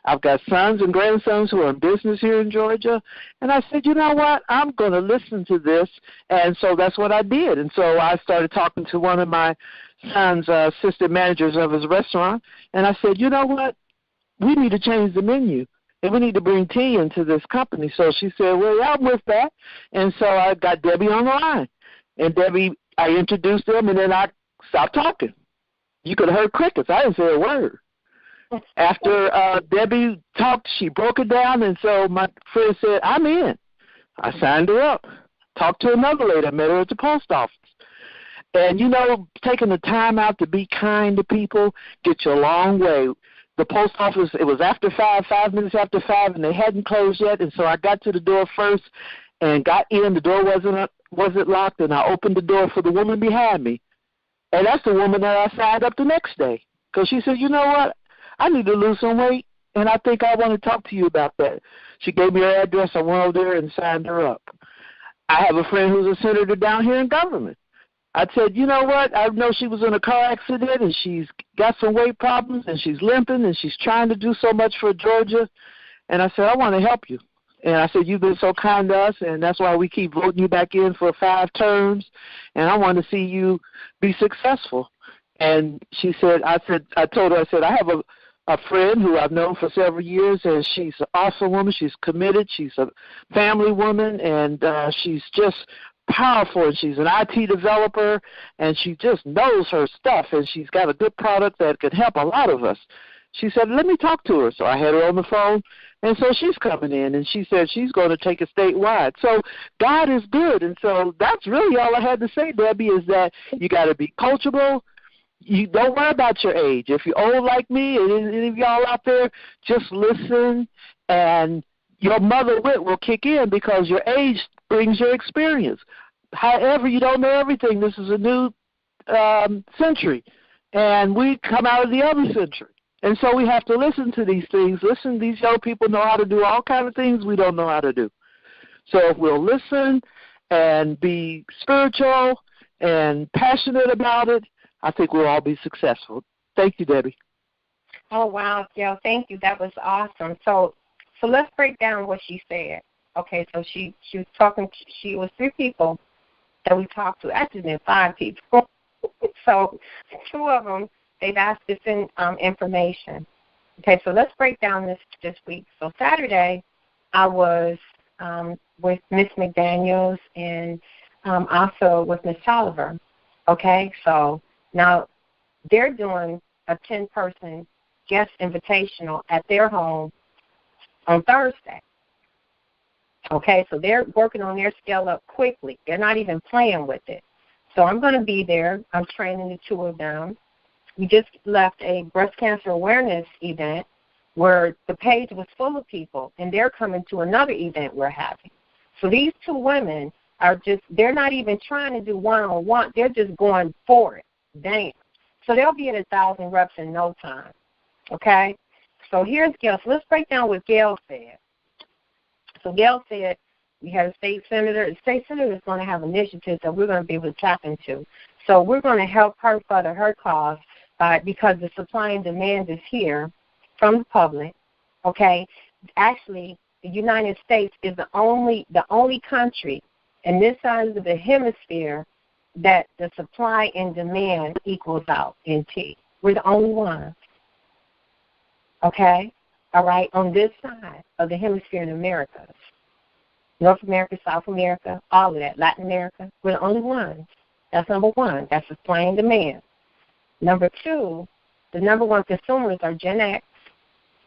I've got sons and grandsons who are in business here in Georgia. And I said, you know what, I'm going to listen to this. And so that's what I did. And so I started talking to one of my son's assistant managers of his restaurant. And I said, you know what, we need to change the menu. And we need to bring tea into this company. So she said, well, yeah, I'm with that. And so I got Debbie on the line. And Debbie, I introduced them, and then I stopped talking. You could have heard crickets. I didn't say a word. After Debbie talked, she broke it down, and so my friend said, I'm in. I signed her up. Talked to another lady. I met her at the post office. And, taking the time out to be kind to people gets you a long way. The post office, it was after 5 minutes after 5, and they hadn't closed yet, and so I got to the door first and got in. The door wasn't locked, and I opened the door for the woman behind me. And that's the woman that I signed up the next day, because she said, you know what, I need to lose some weight, and I think I want to talk to you about that. She gave me her address. I went over there and signed her up. I have a friend who's a senator down here in government. I said, you know what, I know she was in a car accident, and she's got some weight problems, and she's limping, and she's trying to do so much for Georgia. And I said, I want to help you. And I said, you've been so kind to us, and that's why we keep voting you back in for 5 terms, and I want to see you be successful. And she said, I told her, I have a friend who I've known for several years, and she's an awesome woman. She's committed. She's a family woman, and she's just powerful, and she's an IT developer, and she just knows her stuff, and she's got a good product that could help a lot of us. she said, let me talk to her. So I had her on the phone, and so she's coming in, and she said she's going to take it statewide. So God is good, and so that's really all I had to say, Debbie, is that you got to be coachable. You don't worry about your age. If you're old like me, and any of y'all out there, just listen, and your mother wit will kick in because your age brings your experience. However, you don't know everything. This is a new century, and we come out of the other century. And so we have to listen to these things. Listen, these young people know how to do all kinds of things we don't know how to do. So if we'll listen and be spiritual and passionate about it, I think we'll all be successful. Thank you, Debbie. Oh, wow, Gail, thank you. That was awesome. So let's break down what she said. Okay, so she was talking, she was 3 people that we talked to. Actually, been 5 people. So 2 of them, they've asked us information. Okay, so let's break down this week. So Saturday, I was with Miss McDaniels and also with Miss Tolliver. Okay, so now they're doing a 10-person guest invitational at their home on Thursday. Okay, so they're working on their scale up quickly. They're not even playing with it. So I'm going to be there. I'm training the 2 of them. We just left a breast cancer awareness event where the page was full of people, and they're coming to another event we're having. So these 2 women are just, they're not even trying to do one-on-one. They're just going for it. Damn. So they'll be at 1,000 reps in no time. Okay? So here's Gail. So let's break down what Gail said. So Gail said we have a state senator. The state senator is going to have initiatives that we're going to be able to tap into. So we're going to help her further her cause because the supply and demand is here from the public. Okay? Actually, the United States is the only country in this side of the hemisphere that the supply and demand equals out in T. We're the only ones. Okay? All right, on this side of the hemisphere in America, North America, South America, all of that, Latin America, we're the only ones. That's number 1. That's supply and demand. Number 2, the number 1 consumers are Gen X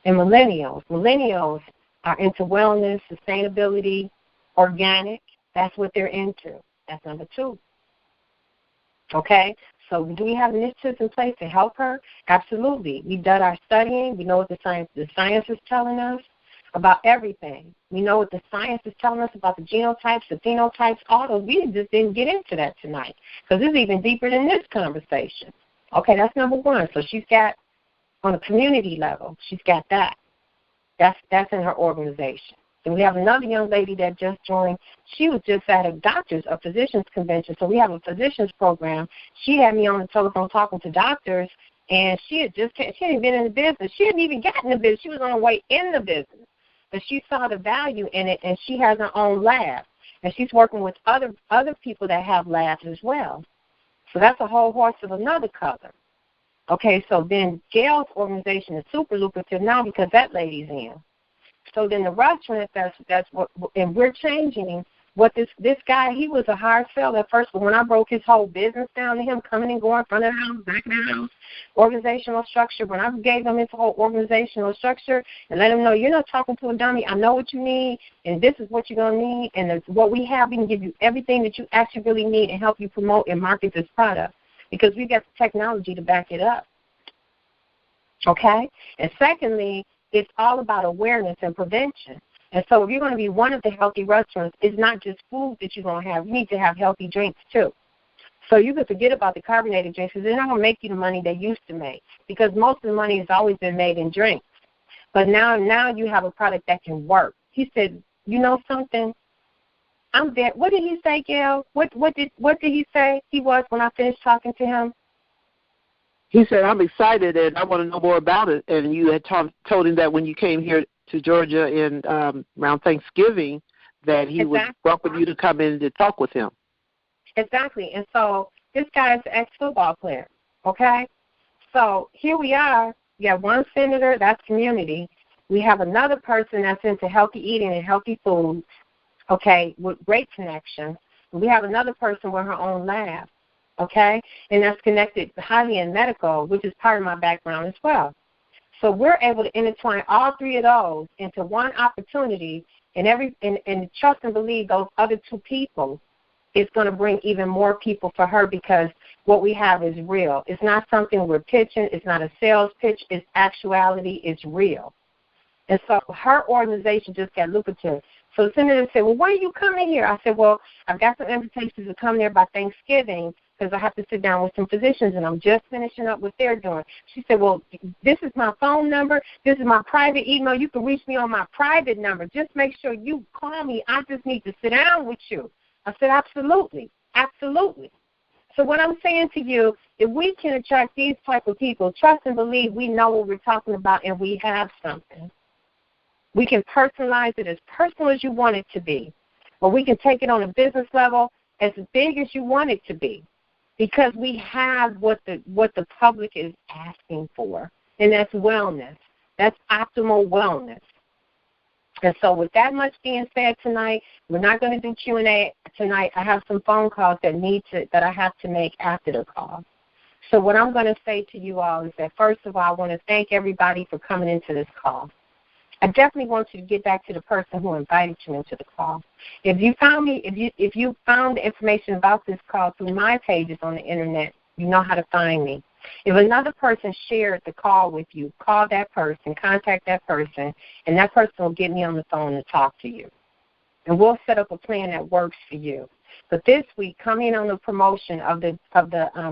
and millennials. Millennials are into wellness, sustainability, organic. That's what they're into. That's number 2. Okay? So do we have initiatives in place to help her? Absolutely. We've done our studying. We know what the science is telling us about everything. We know what the science is telling us about the genotypes, the phenotypes, all those. We just didn't get into that tonight because it's even deeper than this conversation. Okay, that's number 1. So she's got, on a community level, she's got that. That's in her organization. And we have another young lady that just joined. She was just at a physician's convention. So we have a physician's program. She had me on the telephone talking to doctors, and she hadn't been in the business. She hadn't even gotten in the business. She was on her way in the business. But she saw the value in it, and she has her own lab. And she's working with other people that have labs as well. So that's a whole horse of another color. Okay, so then Gail's organization is super lucrative now because that lady's in. So then the restaurant, that's what, and we're changing what this guy, he was a hard sell at first, but when I broke his whole business down to him, coming and going, front of the house, back of the house, organizational structure, when I gave him his whole organizational structure and let him know, you're not talking to a dummy, I know what you need, and this is what you're going to need, and what we have, we can give you everything that you actually really need and help you promote and market this product because we've got the technology to back it up. Okay? And secondly, it's all about awareness and prevention. And so if you're going to be one of the healthy restaurants, it's not just food that you're going to have. You need to have healthy drinks, too. So you can forget about the carbonated drinks because they're not going to make you the money they used to make because most of the money has always been made in drinks. But now you have a product that can work. He said, you know something? I'm there. What did he say, Gail? What did he say he was when I finished talking to him? He said, I'm excited, and I want to know more about it. And you had told him that when you came here to Georgia in around Thanksgiving that he would welcome you to come in to talk with him. Exactly. And so this guy is an ex-football player, okay? So here we are. We have one senator, that's community. We have another person that's into healthy eating and healthy foods, okay, with great connection. We have another person with her own lab. Okay, and that's connected highly in medical, which is part of my background as well. So we're able to intertwine all three of those into one opportunity, and trust and believe those other two people is going to bring even more people for her, because what we have is real. It's not something we're pitching. It's not a sales pitch. It's actuality. It's real. And so her organization just got lucrative. So Senator said, well, when are you coming here? I said, well, I've got some invitations to come there by Thanksgiving, because I have to sit down with some physicians, and I'm just finishing up what they're doing. She said, well, this is my phone number. This is my private email. You can reach me on my private number. Just make sure you call me. I just need to sit down with you. I said, absolutely, absolutely. So what I'm saying to you, if we can attract these type of people, trust and believe we know what we're talking about and we have something. We can personalize it as personal as you want it to be, or we can take it on a business level as big as you want it to be, because we have what the public is asking for, and that's wellness. That's optimal wellness. And so with that much being said tonight, we're not going to do Q&A tonight. I have some phone calls that I have to make after the call. So what I'm going to say to you all is that, first of all, I want to thank everybody for coming into this call. I definitely want you to get back to the person who invited you into the call. If you found the information about this call through my pages on the internet, you know how to find me. If another person shared the call with you, call that person, contact that person, and that person will get me on the phone and talk to you. And we'll set up a plan that works for you. But this week, come in on the promotion of the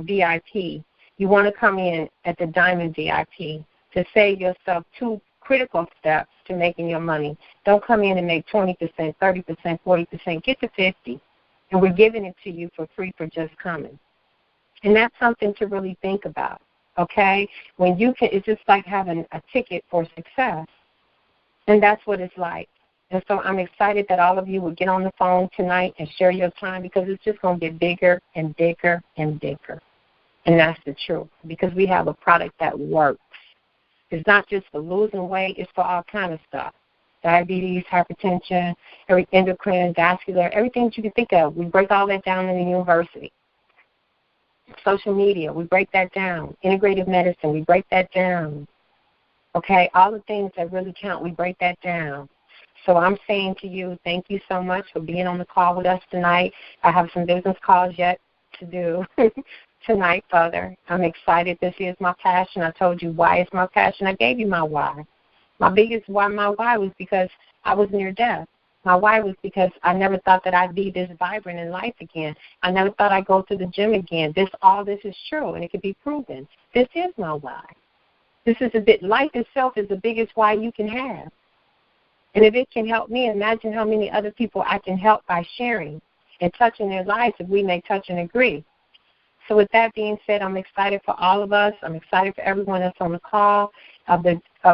VIP. You want to come in at the Diamond VIP to save yourself 2 critical steps to making your money. Don't come in and make 20%, 30%, 40%. Get to 50%. And we're giving it to you for free for just coming. And that's something to really think about, okay? When you can, it's just like having a ticket for success. And that's what it's like. And so I'm excited that all of you would get on the phone tonight and share your time, because it's just going to get bigger and bigger and bigger. And that's the truth, because we have a product that works. It's not just for losing weight. It's for all kind of stuff. Diabetes, hypertension, endocrine, vascular, everything that you can think of. We break all that down in the university. Social media, we break that down. Integrative medicine, we break that down. Okay, all the things that really count, we break that down. So I'm saying to you, thank you so much for being on the call with us tonight. I have some business calls yet to do tonight, Father. I'm excited. This is my passion. I told you why it's my passion. I gave you my why. My why was because I was near death. My why was because I never thought that I'd be this vibrant in life again. I never thought I'd go to the gym again. All this is true, and it can be proven. This is my why. Life itself is the biggest why you can have. And if it can help me, imagine how many other people I can help by sharing and touching their lives if we may touch and agree. So with that being said, I'm excited for all of us. I'm excited for everyone that's on the call of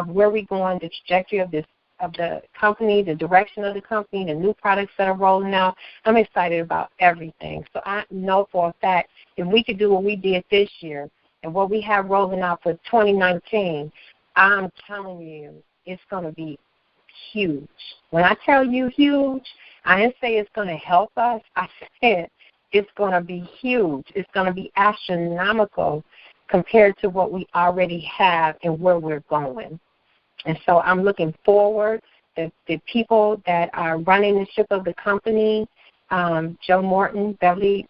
where we're going, the trajectory of the company, the direction of the company, the new products that are rolling out. I'm excited about everything. So I know for a fact if we could do what we did this year and what we have rolling out for 2019, I'm telling you, it's going to be huge. When I tell you huge, I didn't say it's going to help us. I said it's going to be huge. It's going to be astronomical compared to what we already have and where we're going. And so I'm looking forward. The people that are running the ship of the company, Joe Morton, Beverly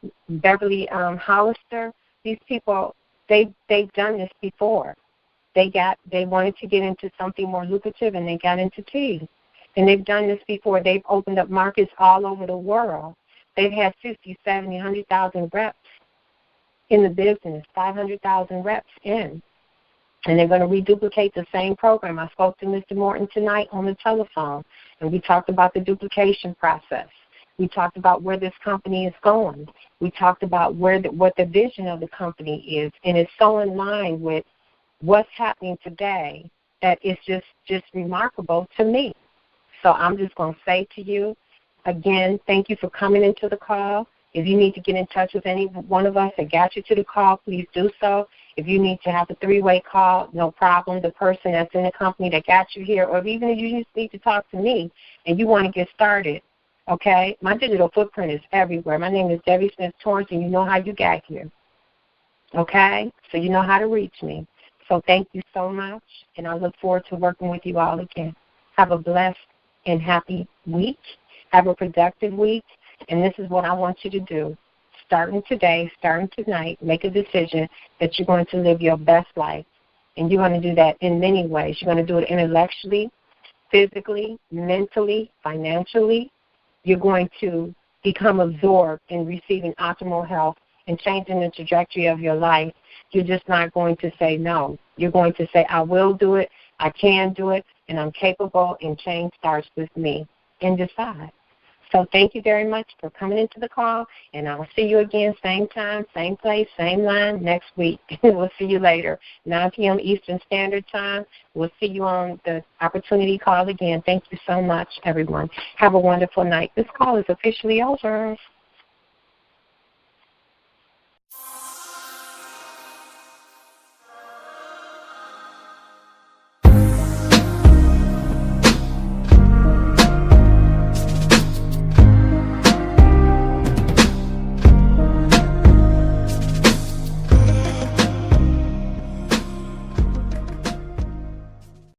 Hollister, these people, they've done this before. They wanted to get into something more lucrative, and they got into tea. And they've done this before. They've opened up markets all over the world. They've had 50, 70, 100,000 reps in the business, 500,000 reps in. And they're going to reduplicate the same program. I spoke to Mr. Morton tonight on the telephone, and we talked about the duplication process. We talked about where this company is going. We talked about what the vision of the company is, and it's so in line with what's happening today that it's just remarkable to me. So I'm just going to say to you, again, thank you for coming into the call. If you need to get in touch with any one of us that got you to the call, please do so. If you need to have a 3-way call, no problem. The person that's in the company that got you here, or even if you just need to talk to me and you want to get started, okay? My digital footprint is everywhere. My name is Debbie Smith-Torrence, and you know how you got here, okay? So you know how to reach me. So thank you so much, and I look forward to working with you all again. Have a blessed and happy week. Have a productive week, and this is what I want you to do. Starting today, starting tonight, make a decision that you're going to live your best life, and you're going to do that in many ways. You're going to do it intellectually, physically, mentally, financially. You're going to become absorbed in receiving optimal health and changing the trajectory of your life. You're just not going to say no. You're going to say, I will do it, I can do it, and I'm capable, and change starts with me. And decide. So thank you very much for coming into the call, and I'll see you again, same time, same place, same line next week. We'll see you later, 9 p.m. Eastern Standard Time. We'll see you on the opportunity call again. Thank you so much, everyone. Have a wonderful night. This call is officially over.